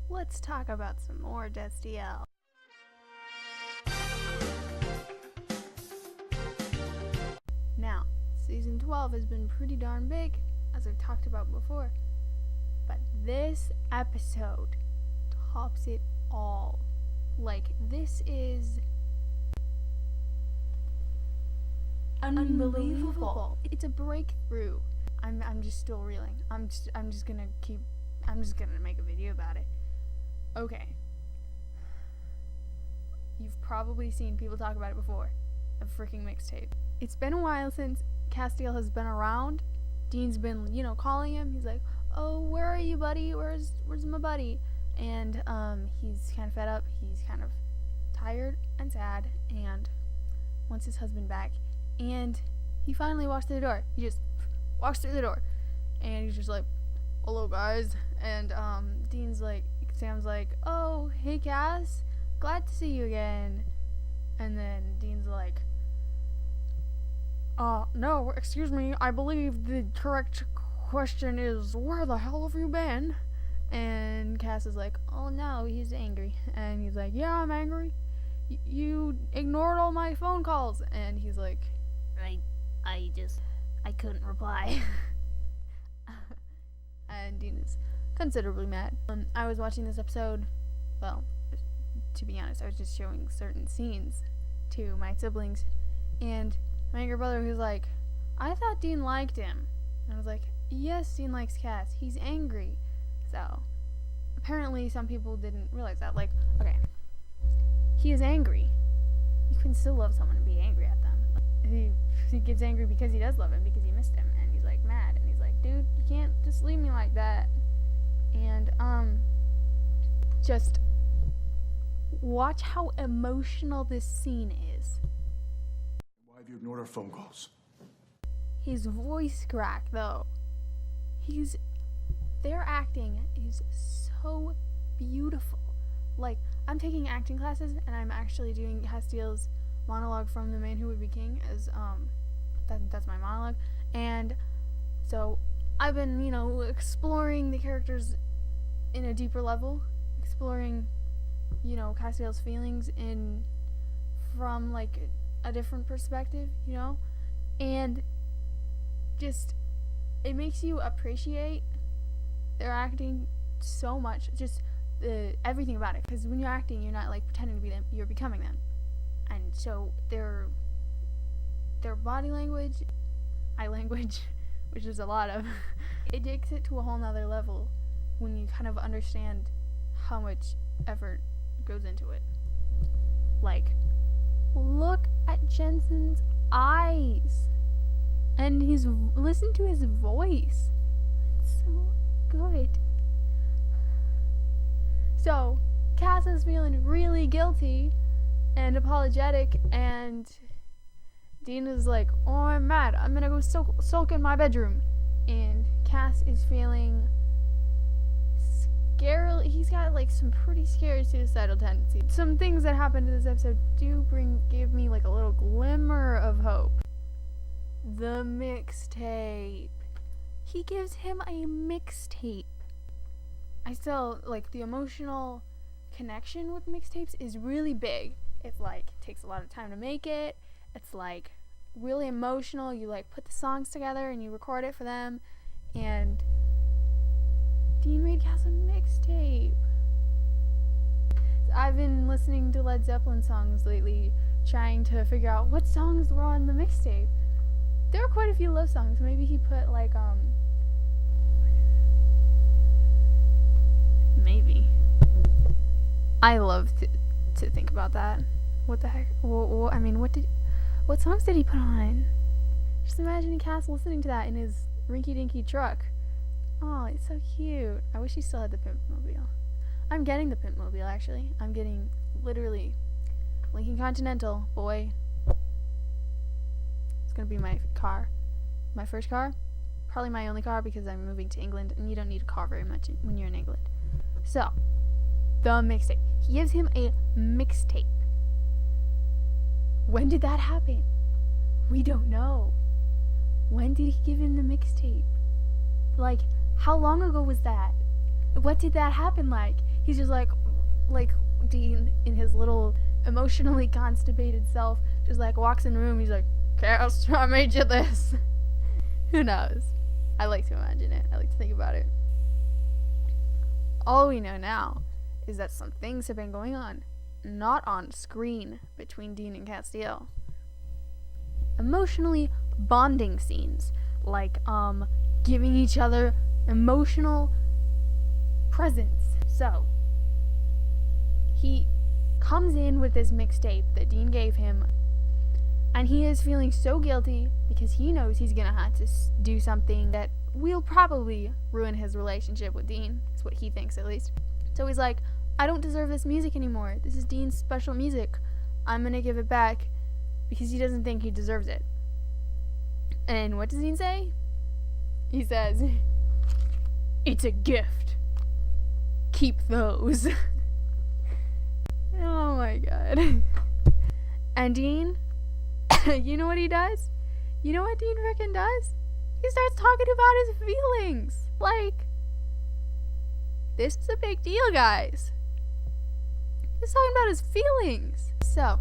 let's talk about some more Destiel. Now, season 12 has been pretty darn big, as I've talked about before, but this episode tops it all. Like, this is unbelievable. It's a breakthrough. I'm just still reeling. I'm just gonna make a video about it. Okay. You've probably seen people talk about it before. A freaking mixtape. It's been a while since Destiel has been around. Dean's been, calling him. He's like, "Oh, where are you, buddy? Where's my buddy?" And he's kind of fed up. He's kind of tired and sad and wants his husband back. And he finally walks through the door. He just walks through the door. And he's just like, "Hello, guys." And Sam's like, "Oh, hey, Cass. Glad to see you again." And then Dean's like, "No, excuse me. I believe the correct question is, where the hell have you been?" And Cass is like, "Oh, no, he's angry." And he's like, "Yeah, I'm angry. You ignored all my phone calls." And he's like, I couldn't reply. And Dean is considerably mad. I was watching this episode, well, to be honest, I was just showing certain scenes to my siblings, and my younger brother was like, "I thought Dean liked him." And I was like, "Yes, Dean likes Cass. He's angry." So, apparently some people didn't realize that. Like, okay, he is angry. You can still love someone and be angry at them. He gets angry because he does love him, because he missed him, and he's like mad, and he's like, "Dude, you can't just leave me like that." And just watch how emotional this scene is. Why have you ignored our phone calls? His voice crack, though. Their acting is so beautiful. Like, I'm taking acting classes, and I'm actually doing Destiel's monologue from The Man Who Would Be King as, that's my monologue. And so I've been, exploring the characters in a deeper level, exploring, Castiel's feelings from, like, a different perspective, and just, it makes you appreciate their acting so much, just everything about it, because when you're acting, you're not, like, pretending to be them, you're becoming them. And so their body language, eye language, which is a lot of, it takes it to a whole nother level when you kind of understand how much effort goes into it. Like, look at Jensen's eyes, and listen to his voice. It's so good. So Cass is feeling really guilty and apologetic, and Dean is like, "Oh, I'm mad. I'm gonna go sulk in my bedroom." And Cass is feeling scarily. He's got, like, some pretty scary suicidal tendencies. Some things that happened in this episode do give me, like, a little glimmer of hope. The mixtape. He gives him a mixtape. I still, like, the emotional connection with mixtapes is really big. It's, like, takes a lot of time to make it. It's, like, really emotional. You, like, put the songs together and you record it for them. And Dean made Cass a mixtape. I've been listening to Led Zeppelin songs lately, trying to figure out what songs were on the mixtape. There are quite a few love songs. Maybe he put, like, maybe. I love to think about that. What the heck? What songs did he put on? Just imagining Cass listening to that in his rinky-dinky truck. Oh, it's so cute. I wish he still had the Pimpmobile. I'm getting the Pimpmobile, actually. I'm getting, literally, Lincoln Continental, boy. It's gonna be my car. My first car. Probably my only car, because I'm moving to England, and you don't need a car very much when you're in England. So, the mixtape. He gives him a mixtape. When did that happen? We don't know. When did he give him the mixtape? Like, how long ago was that? What did that happen like? he's just like Dean in his little emotionally constipated self just like walks in the room. He's like, Cass, I made you this. Who knows? I like to imagine it. I like to think about it. All we know now is that some things have been going on, not on screen, between Dean and Destiel. Emotionally bonding scenes, like giving each other emotional presents. So he comes in with this mixtape that Dean gave him, and he is feeling so guilty because he knows he's gonna have to do something that will probably ruin his relationship with Dean, is what he thinks at least. So he's like, I don't deserve this music anymore. This is Dean's special music. I'm gonna give it back because he doesn't think he deserves it. And what does Dean say? He says, it's a gift. Keep those. Oh my god. And Dean, you know what he does? You know what Dean frickin' does? He starts talking about his feelings. Like, this is a big deal, guys. He's talking about his feelings. So,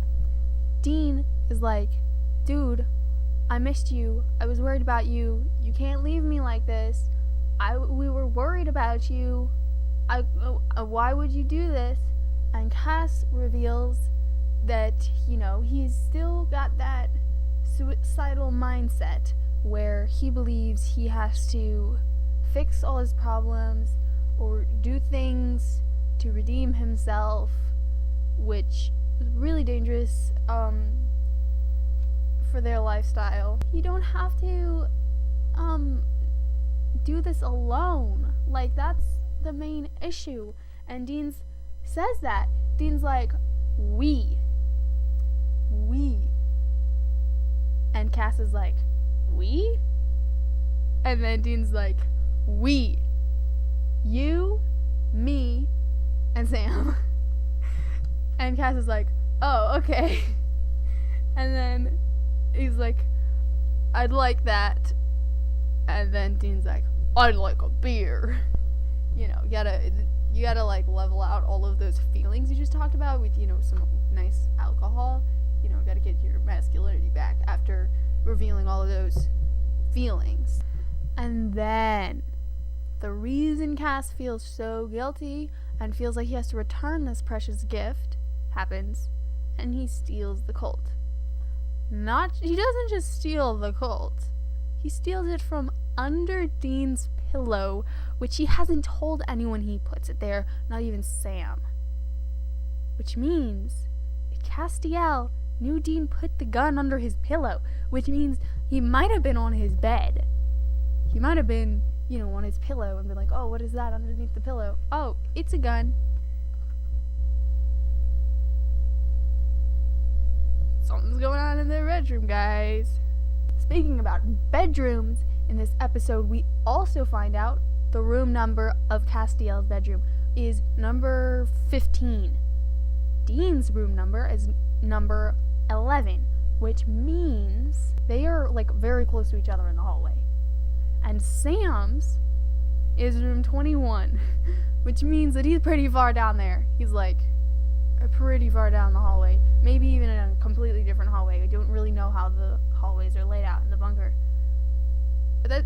Dean is like, dude, I missed you. I was worried about you. You can't leave me like this. We were worried about you. Why would you do this? And Cass reveals that, he's still got that suicidal mindset where he believes he has to fix all his problems or do things to redeem himself, which is really dangerous for their lifestyle. You don't have to do this alone. Like, that's the main issue. And Dean says that. Dean's like, we. And Cass is like, we? And then Dean's like, we. You, me, and Sam. And Cass is like, oh, okay. And then he's like, I'd like that. And then Dean's like, I'd like a beer. You gotta like level out all of those feelings you just talked about with, some nice alcohol. Gotta get your masculinity back after revealing all of those feelings. And then the reason Cass feels so guilty and feels like he has to return this precious gift happens, and he steals the Colt. He doesn't just steal the Colt. He steals it from under Dean's pillow, which he hasn't told anyone he puts it there, not even Sam. Which means that Destiel knew Dean put the gun under his pillow, which means he might have been on his bed. He might have been, on his pillow and been like, oh, what is that underneath the pillow? Oh, it's a gun. Something's going on in their bedroom, guys. Speaking about bedrooms, in this episode, we also find out the room number of Destiel's bedroom is number 15. Dean's room number is number 11, which means they are like very close to each other in the hallway. And Sam's is room 21, which means that he's pretty far down there. He's like pretty far down the hallway, maybe even in a completely different hallway. I don't really know how the hallways are laid out in the bunker. But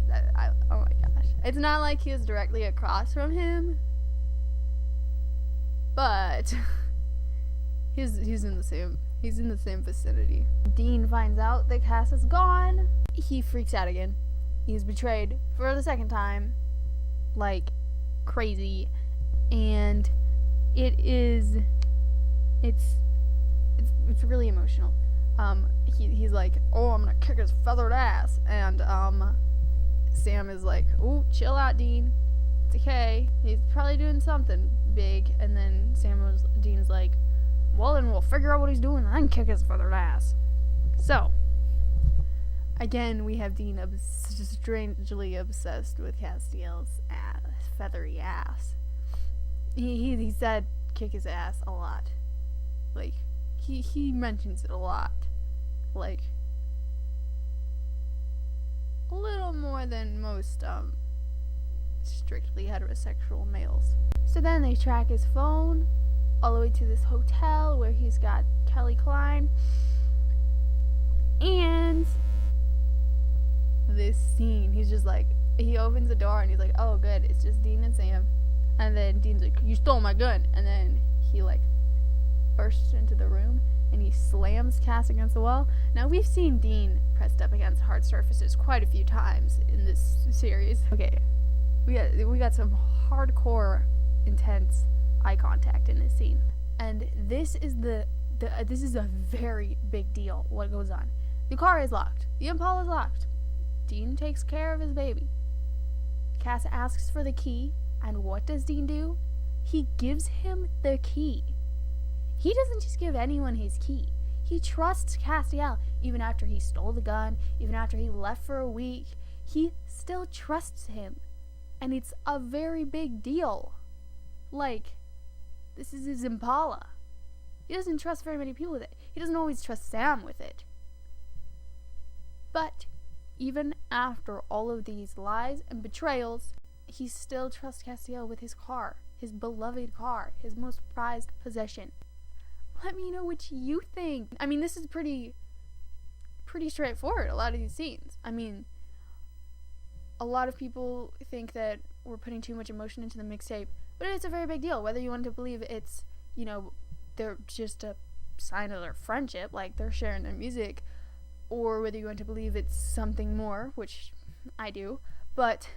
oh my gosh. It's not like he was directly across from him, but he's in the same vicinity. Dean finds out that Cass is gone. He freaks out again. He's betrayed for the second time, like crazy, and it's really emotional. He's like, oh, I'm gonna kick his feathered ass, and Sam is like, oh, chill out, Dean. It's okay. He's probably doing something big. And then Dean's like, well, then we'll figure out what he's doing and then kick his feathered ass. So, again, we have Dean strangely obsessed with Destiel's feathery ass. He said kick his ass a lot. Like, he mentions it a lot. Like, a little more than most strictly heterosexual males. So then they track his phone all the way to this hotel where he's got Kelly Klein. And this scene, he's just like, he opens the door and he's like, oh good, it's just Dean and Sam. And then Dean's like, you stole my gun. And then he like bursts into the room and he slams Cass against the wall. Now we've seen Dean pressed up against hard surfaces quite a few times in this series. Okay, we got some hardcore, intense eye contact in this scene, and this is this is a very big deal. What goes on? The car is locked. The Impala is locked. Dean takes care of his baby. Cass asks for the key, and what does Dean do? He gives him the key. He doesn't just give anyone his key. He trusts Destiel. Even after he stole the gun, even after he left for a week, he still trusts him. And it's a very big deal. Like, this is his Impala. He doesn't trust very many people with it. He doesn't always trust Sam with it. But even after all of these lies and betrayals, he still trusts Destiel with his car, his beloved car, his most prized possession. Let me know what you think. I mean, this is pretty straightforward, a lot of these scenes. I mean, a lot of people think that we're putting too much emotion into the mixtape, but it's a very big deal. Whether you want to believe it's, you know, they're just a sign of their friendship, like they're sharing their music, or whether you want to believe it's something more, which I do, but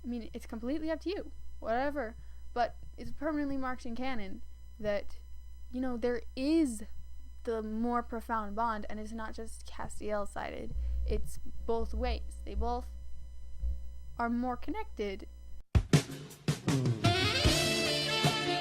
I mean, it's completely up to you, whatever. But it's permanently marked in canon that, you know, there is the more profound bond, and it's not just Destiel sided, it's both ways. They both are more connected